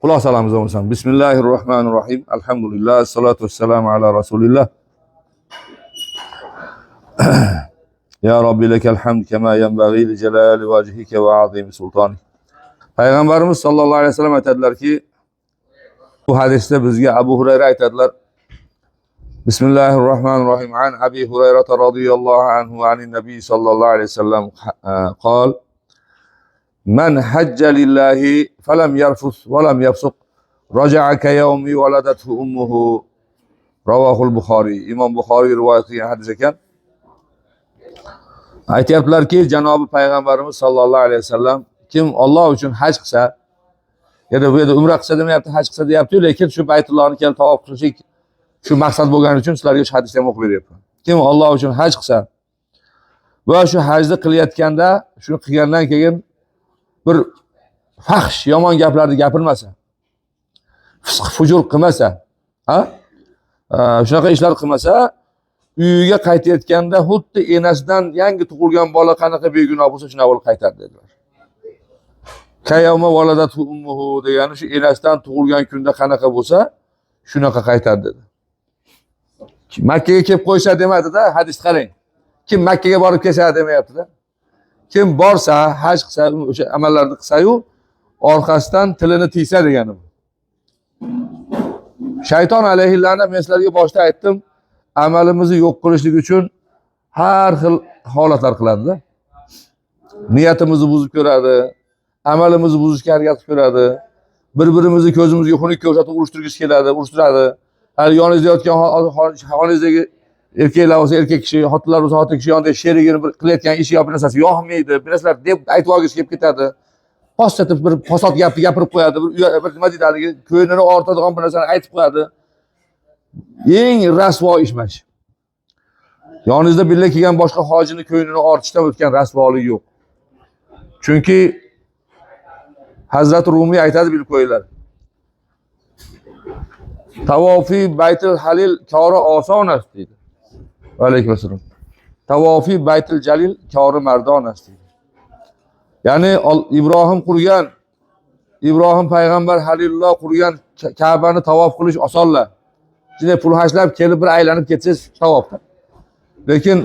Xulosalarimiz bo'lsin. Bismillahirrohmanirrohim. Alhamdulillah, salatu vassalamu ala rasulillah. Ya Rabbi lekal hamd kema yenbaghi li jalali vajhika ve azimi sultanik. Peygamberimiz sallallohu alayhi vasallam aytadilarki, bu hadisda bizga Abu Hurayra aytadilar. Bismillahirrohmanirrohim. An Abi Hurayra radhiyallohu anhu anin nabiy sallallohu alayhi vasallam qol: "Man hajja lillahi falam yarfus ve lam yafsuq raja'a ka yawmi waladathu ummuhu." Ravahul Buxoriy. Imom Buxoriy rivoyat qilgan hadis ekan. Aytayaptilarki, Janobi Payg'ambarimiz sallallohu alayhi vasallam kim Alloh uchun haj qilsa, ya da bu yerda umra qilsa demayapti, haj qilsa deyapti, lekin shu Baytullohni kelib tavof qilishlik shu maqsad bo'lgani uchun sizlarga shu hadisni ham o'qib beryapman. Kim Alloh uchun haj qilsa va shu hajni qilayotganda, shuni qilgandan keyin bir fahsh, yomon gaplarni gapirmasa, fisq fujur qilmasa, shunaqa ishlar qilmasa, uyiga qaytayotganda xuddi enasidan yangi tug'ilgan bola qanaqa begunoh bo'lsa, shunaqa bo'lib qaytadi dedilar. Kayawma waladatu ummuhu degani shu enasidan tug'ilgan kunda qanaqa bo'lsa, shunaqa qaytadi dedi. Makkaga kelib qo'ysa demadida, hadisni qarang. Kim Makkaga borib kelsa demayapti-da. Kim borsa, haj qilsa, o'sha amallarni qilsa-yu, orqasidan tilini tiysa degani bu. Shayton alayhillarni men sizlarga boshda aytdim, amalimizni yo'q qilishlik uchun har xil holatlar qiladi-da. Niyatimizni buzib ko'radi, amalimizni buzishga harakat qilib ko'radi. Bir-birimizni ko'zimizga xunuk ko'rsatib urishtirgisi keladi, urishtiradi. Hali yoningizda yotgan xoningizdagi erkaklar bo'lsa erkak kishi, xotinlar bo'lsa xotin kishi yonida sherigini bir qilayotgan ishi yoki narsasi yoqmaydi, bir narsalar deb aytib olgisi kelib ketadi. Posatib bir posat gapni gapirib qo'yadi, bir nima deydi haligi ko'nglini ortadigan bir narsani aytib qo'yadi. Eng rasvo ish mana shu. Yoningizda birga kelgan boshqa hojini ko'nglini ortishdan o'tgan rasvolik yo'q. Chunki Hazrat Rumiy aytadi, bilib qo'yinglar. Tavofi Baytul Halil kori oson emas deydi. Va alaykum assalom. Tavofi Baytul Jalil kori mardon emas deydi. Ya'ni Ibrohim qurgan, Ibrohim payg'ambar Halilulloh qurgan Ka'bani tavof qilish osonlar. Shunday pul hashlab kelib bir aylanib ketsangiz tavofda. Lekin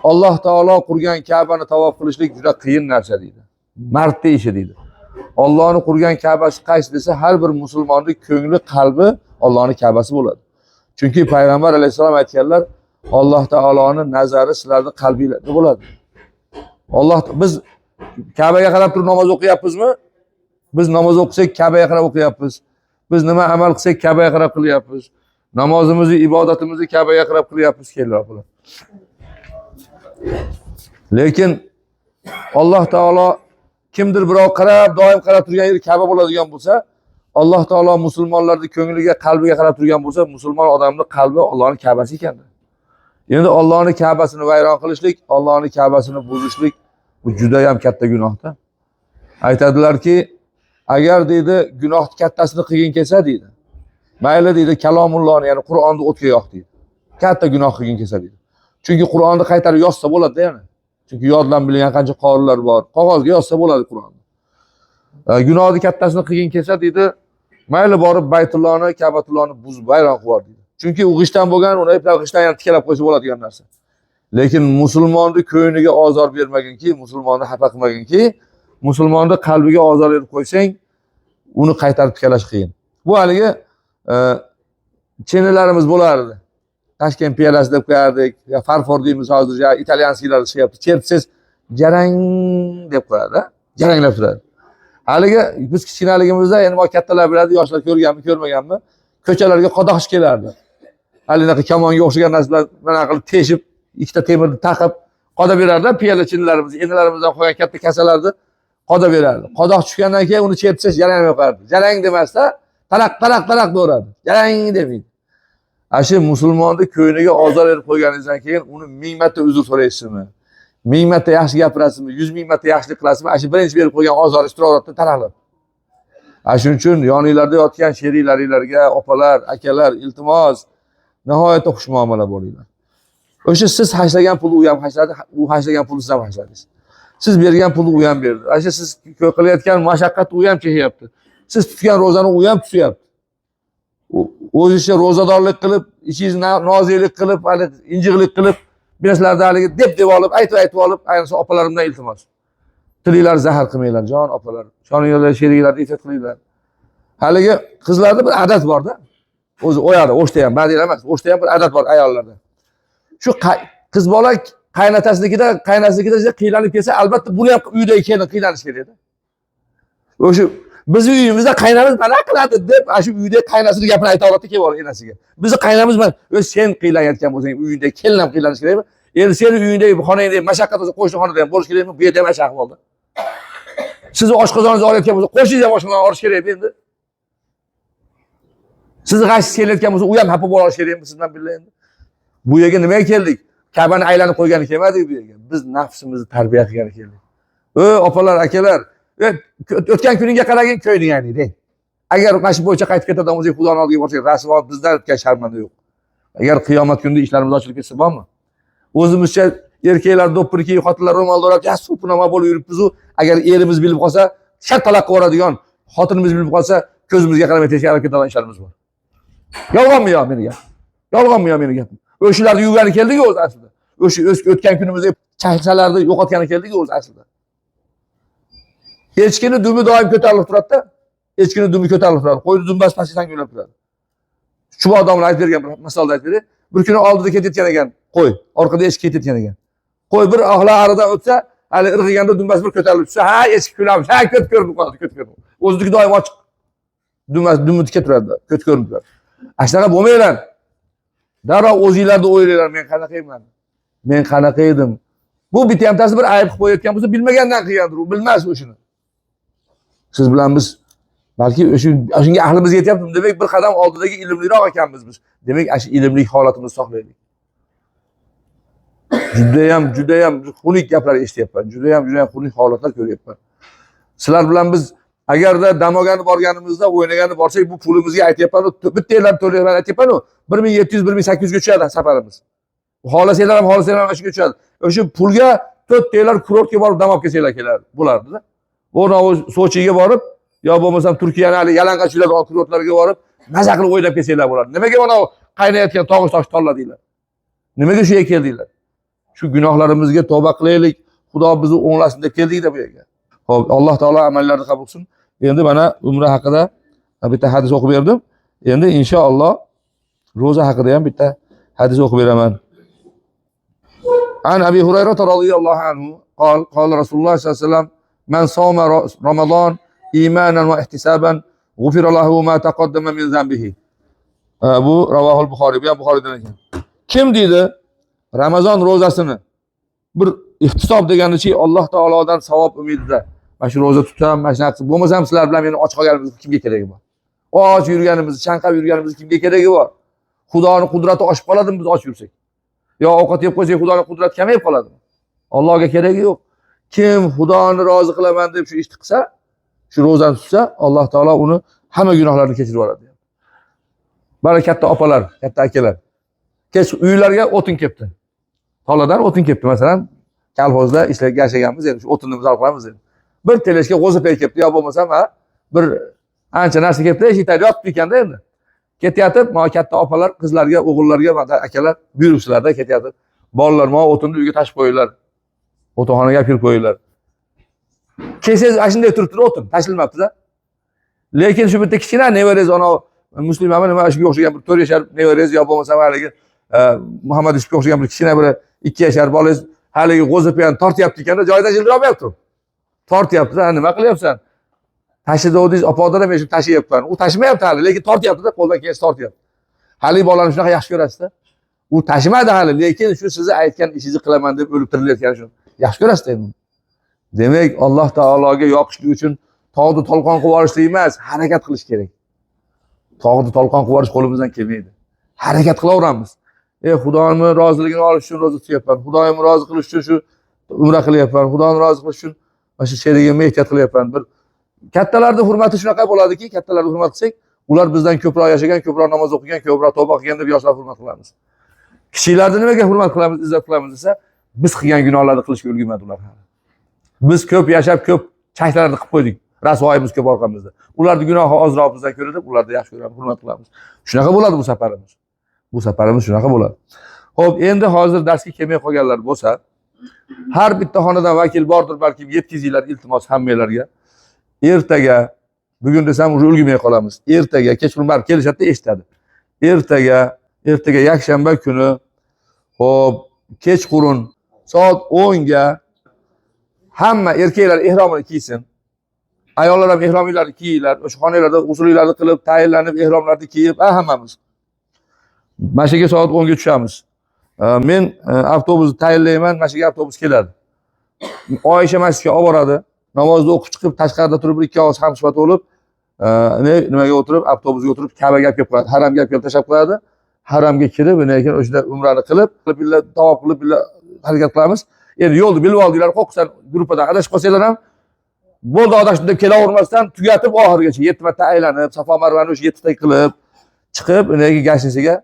Alloh taolo qurgan Ka'bani tavof qilishlik juda qiyin narsa deydi. Mardning ishi deydi. Allohning qurgan Ka'basi qaysi desa, har bir musulmonning ko'ngli, qalbi Allohning Ka'basi bo'ladi. Chunki payg'ambar alayhisalom aytganlar, Alloh taoloning nazari sizlarning qalbingizda bo'ladi. Biz Ka'baga qarab turib namoz o'qiyapmizmi? Biz namoz o'qisak Ka'baga qarab o'qiyapmiz. Biz nima amal qilsak Ka'baga qarab qilyapmiz. Namozimizni, ibodatimizni Ka'baga qarab qilyapmiz keyinroq bular. Lekin Alloh taolo kimdir birov qarab, doim qarab turgan yeri Ka'ba bo'ladigan bo'lsa, Alloh taolo musulmonlarning ko'ngliga, qalbiga qarab turgan bo'lsa, musulmon odamning qalbi Allohning Ka'basi ekan. Endi Allohning Ka'basini vayron qilishlik, Allohning Ka'basini buzishlik bu juda ham katta gunohda. Aytadilarki, agar deydi gunohni kattasini qilgin kelsa deydi. Mayli deydi kalomullohni, ya'ni Qur'onni o'tga yo'q deydi. Katta gunoh qilgin kelsa deydi. Chunki Qur'onni qaytarib yozsa bo'ladi-da yana. Chunki yoddan bilgan qancha qorilar bor. Qog'ozga yozsa bo'ladi Qur'onni. Gunohni kattasini qilgin kelsa deydi, mayli borib Baytullohni, Ka'batullohni buzib vayron qilib deydi. Chunki u g'ishdan bo'lgan, uni g'ishdan yana tikalab qo'ysa bo'ladigan narsa. Lekin musulmonning ko'ngliga ozor bermaginki, musulmonni xafa qilmaginki, musulmonning qalbiga ozor berib qo'ysang, uni qaytarib tikalash qiyin. Bu haligi chenilarimiz bo'lardi. Toshkent piyalasi deb qo'yardik, ya farfor deymiz hozir, ya italyanskiylar ishlayapti. Chertsiz jarang deb qo'yadi, jaranglab turadi. Haligi biz kichkinaligimizda, endi bu kattalar biladi, yoshlar ko'rganmi, ko'rmaganmi, ko'chalarga qodoqish kelardi. Halinaqa kamonga o'xshagan narsalar mana qilib teshib, ikkita temirni taqib qoda berardi, piyola chinlarimiz, enalarimizdan qo'ygan katta kasalarni qoda berardi. Qodoq tushgandan keyin uni chertsiz jaranglamay qo'yardi. Jarang demasda, taraq do'radi. Jarang demaydi. Shu musulmonning ko'ngliga ozor berib qo'yganingizdan keyin uni 1000 marta uzr so'raysizmi? 1000 marta yaxshi gapirasizmi? 100 ming marta yaxshilik qilasizmi? Shu birinchi berib qo'ygan ozor istiroratni taraqlab. Shuning uchun yoningizda yotgan sheriklaringizga, opalar, akalar, iltimos, nihoyatda xushmuomala bo'linglar. O'sha siz hashlagan pulni u ham hashladi, u hashlagan pulni siz ham hashladingiz. Siz bergan pulni u ham berdi. Siz qilayotgan mashaqqatni u ham chekyapti. Siz tutgan ro'zani u ham tutyapti. O'zicha ro'zadorlik qilib, ichingizni noziylik qilib, hali injiqlik qilib, bir narsalarni haligi deb olib, aytib olib, ayniqsa opalarimdan iltimos. Tilinglar zahar qilmanglar, jon opalar. Shoningizlar, sheriklarni ehtiyot qilinglar. Haligi qizlarda bir odat bor-da. O'zi o'yadi, o'shda ham, ba'zi emas. O'shda ham bir odat bor ayollarda. Shu qiz bola qaynasinikida qiynalib kelsa, albatta buni ham uyda qiynalish kerak-da. O'sha bizni uyimizda qaynamiz mana qiladi deb, shu uyda qaynasining gapini ayta oladi kelib enasiga. Bizni qaynamiz mana, sen qiylanayotgan bo'lsang, uyingda kelin ham qiylanish kerakmi? Endi seni uyingdagi xonangda mashaqqat bo'lsa, qo'shni xonada ham bo'lish kerakmi? Bu yerda ham shu ahvolda. Sizni oshqozoningizni olayotgan bo'lsa, qo'shningiz ham oshqozonni olish kerakmi endi? Sizni g'ashingiz kelayotgan bo'lsa, u ham hapa bo'lish kerakmi sizdan billah endi? Bu yerga nimaga keldik? Ka'bani aylanib qo'ygani kelmadik bu yerga. Biz nafsimizni tarbiya qilgani keldik. Opalar, akalar, o'tgan kuningga qaragin ko'yding yani deng. Agar mana bo'yicha qaytib ketadigan bo'lsak, Xudoning oldiga borsak, rasvo bizdan o'tgan sharmanda yo'q. Agar qiyomat kunida ishlarimiz ochilib ketsa bormi? O'zimizcha erkaklar do'ppirki, xotinlar ro'mol o'rab, supnoma bo'lib yuribmiz-ku. Agar erimiz bilib qolsa, shartaloq qiladigan, xotinimiz bilib qolsa, ko'zimizga qaramay teskari ketadigan ishlarimiz bor. Yolg'onmi yo meni gap? Yolg'onmi yo meni gapim? O'shalarni yuvgani keldik o'zi aslida. O'sha o'tgan kunimizda chaysalarni yo'qotgani keldik o'zi aslida. Echkini dumi doim ko'tarilib turadi-da. Echkini dumi ko'tarilib turadi. Qo'yni dumbasi pastdan yo'lab turadi. Shu odamlar aytib bergan bir misolda aytib berdi. Bir kuni oldida ketayotgan ekan qo'y, orqada echki ketayotgan ekan. Qo'y bir oxla aridan o'tsa, hali irg'iganda dumbasi bir ko'tarilib tushsa, ha echki kulamish, ha ko't ko'rinib qoladi, ko't ko'rinib. O'ziniki doim ochiq. Dumi tikka turadi, ko't ko'rinib turadi. Ashunaqa bo'lmanglar. Darrov o'zingizlarda o'ylanglar, men qanaqayman? Men qanaqa edim? Bu bitta hamtasi bir ayb qilib qo'yayotgan bo'lsa, bilmagandan qilgandir, u bilmas o'shini. Siz bilan biz balki shunga ahlimiz yetyapti. Demak, bir qadam oldidagi ilmliroq ekanmiz biz. Demak, shu ilmli holatimizni saqlaylik. Judayam xunuk gaplar eshityapman. Judayam xunuk holatlar ko'ryapman. Sizlar bilan biz agarda damogani borganimizda, o'ynagani borsak, bu pulimizga aytyapman, bittalar to'layman aytyapman, 1700-1800 ga tushadi safarimiz. Xohlasanglar ham shunga tushadi. O'sha pulga 4 taylar kurortga borib dam olib kelsanglar kelar bo'lardi-da. O'rna Sochiga borib, yo bo'lmasam Turkiyani hali yalang'och yuradigan kurortlarga borib, maza qilib o'ynab kelsanglar bo'lardi. Nimaga mana qaynayotgan tosh tanladinglar? Nimaga shu yerga keldinglar? Shu gunohlarimizga tavba qilaylik. Xudo bizni o'nglasin deb keldik-da bu yerga. Xo'p, Alloh taolo amallarni qabul qilsin. Endi mana umra haqida bitta hadis o'qib berdim. Endi inshaalloh roza haqida ham bitta hadis o'qib beraman. An Abi Hurayra radhiyallohu anhu qala Rasululloh sollallohu alayhi vasallam man soma Ramazon imanan va ihtisaban g'ufira lahu ma taqaddama min zambihi. Bu Ravohul Buxoriy, bu ham Buxoriydan ekan. Kim deydi Ramazon rozasini bir ihtisob deganichi Alloh taolodan savob umidida mana shu roza tutam, mana shu narsa bo'lmasam sizlar bilan meni och qolganimiz kimga keragi bor? Och yurganimiz, chanqab yurganimiz kimga keragi bor? Xudoning qudrati oshib qoladimi biz och yursak? Yo ovqat yeb qo'ysak Xudoning qudrati kamayib qoladimi? Allohga keragi yo'q. Kim Xudoni rozi qilaman deb shu ishni qilsa, shu rozani tutsa, Alloh taolo uni hamma gunohlarini kechirib yuboradi. Mana katta opalar, katta akalar. Kech uylarga o'tin kelibdi. Toladan o'tin kelibdi, masalan, kolxozda ishlab yashaganmiz, endi shu o'tinni misol qilamiz endi. Bir teleshga g'o'zapay kelibdi, yo bo'lmasam, bir ancha narsa kelibdi, eshikda yotib ekanda endi. Ketyapti, mana katta opalar qizlarga, o'g'illarga, mana akalar buyruqchilarda ketyapti. Bolalar, mana o'tinni uyga tashib qo'yinglar. O'toxonaga olib kirib qo'yinglar. Kelsangiz, shunday turibdi o'tin, tashilmabdi-da. Lekin shu bitta kichkina nevarez ana Muslimami nima shunga o'xshagan bir 4 yashar nevarez yo bo'lmasa haligi Muhammad Yusufga o'xshagan bir kichkina bir 2 yashar bolangiz haligi g'o'zapayani tortyapti ekanda, joyidan jildirolmayapti. Tortyapti-da, nima qilyapsan? Tashidingiz opodalar men shu tashiyapman. U tashmayapti hali, lekin tortyapti-da, qo'ldan kelsa tortyapti. Hali bolani shunaqa yaxshi ko'rasiz-da. U tashimadi hali, lekin shu sizni aytgan ishingizni qilaman deb o'lib tirilayotgan shuni. Yaxshi ko'rasiz-da endi. Demak, Alloh taologa yoqishlik uchun tog'ni tolqon qilib olishlik emas, harakat qilish kerak. Tog'ni tolqon qilib olish qo'limizdan kelmaydi. Harakat qilaveramiz. Xudoning roziligini olish uchun roza tutyapman. Xudoyimni rozi qilish uchun shu umra qilyapman. Xudoning rozi qilish uchun mana shu sherigimni ehtiyot qilyapman. Bir kattalarning hurmati shunaqa bo'ladiki, kattalarni hurmat qilsak, ular bizdan ko'proq yashagan, ko'proq namoz o'qigan, ko'proq tavba qilgan deb yoshlar hurmat qilamiz. Kichiklarni nimaga hurmat qilamiz, izzat qilamiz desa, biz qilgan gunohlarni qilishga ulgurmadi ular. Biz ko'p yashab, ko'p chaklarni qilib qo'ydik. Rasvoyimiz ko'p orqamizda. Ularning gunohi ozroq bizdan ko'ra deb ularni yaxshi ko'ramiz, hurmat qilamiz. Shunaqa bo'ladi bu safarimiz. Bu safarimiz shunaqa bo'ladi. Xo'p, endi hozir darsga kelmay qolganlar bo'lsa, har bitta xonadan vakil bordir, balki yetkazinglar iltimos hammanglarga. Ertaga, bugun desam ulgurmay qolamiz. Ertaga kechqurun barib kelishadi, eshitadi. Ertaga yakshanba kuni, xo'p, kechqurun soat 10 ga hamma erkaklar ehromini kiysin. Ayollar ham ehromlarini kiyinglar. O'sha xonalarda usullarni qilib, tayinlanib, ehromlarni kiyib, hammamiz. Mana shu soat 10 ga tushamiz. Men avtobusni tayinlayman, mana shu avtobus keladi. Oysha masjidga olib boradi. Namozni o'qib chiqib, tashqarida turib, bir ikki og'iz hamsuhbat bo'lib, nimaga o'tirib, avtobusga o'tirib, Ka'baga olib kelib qo'yadi. Haramga olib kelib tashab qo'yadi. Haramga kirib, lekin o'shada umrani qilib, billa tavob qilib, billa harakat qilamiz. Endi yo'lni bilib oldinglar, qo'rqsan gruppadan adashib qolsanglar ham bo'ldi, adashib deb kelavermasdan tugatib oxirigacha 7 marta aylanib, Safo Marvani o'sha 7 ta qilib chiqib, unga gashnisiga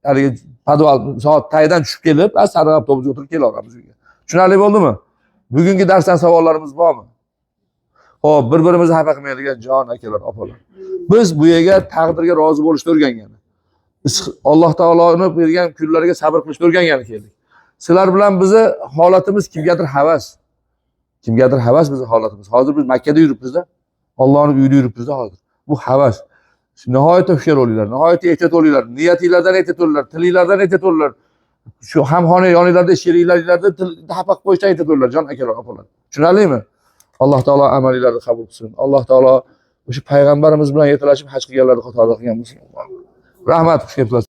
haligi podval soat taydan tushib kelib, sariq avtobusga o'tirib kelaveramiz uyga. Tushunarli bo'ldimi? Bugungi darsdan savollarimiz bormi? Xo'p, bir-birimizni xafa qilmaydigan jon akalar, opalar. Biz bu yerga taqdirga rozi bo'lishni o'rgangan. Alloh taoloning bergan kunlarga sabr qilishni o'rgangan keldik. Sizlar bilan bizni holatimiz kimgadir havas. Kimgadir havas bizni holatimiz. Hozir biz Makka da yuribmiz-da. Allohning uyida yuribmiz-da hozir. Bu havas. Nihoyatda hushyor bo'linglar, nihoyatda ehtiyot bo'linglar. Niyatinglardan ehtiyot bo'linglar, tilinglardan ehtiyot bo'linglar. Shu hamxona yoninglarda, sheriklarida xafa qo'yishdan ehtiyot bo'linglar, jon akalar, opalar. Tushunarlimi? Alloh taolo amalinglarni qabul qilsin. Alloh taolo o'sha payg'ambarimiz bilan yetalashib haj qilganlarni qatorida qilgan bo'lsin. Rahmat, xush kelibsiz.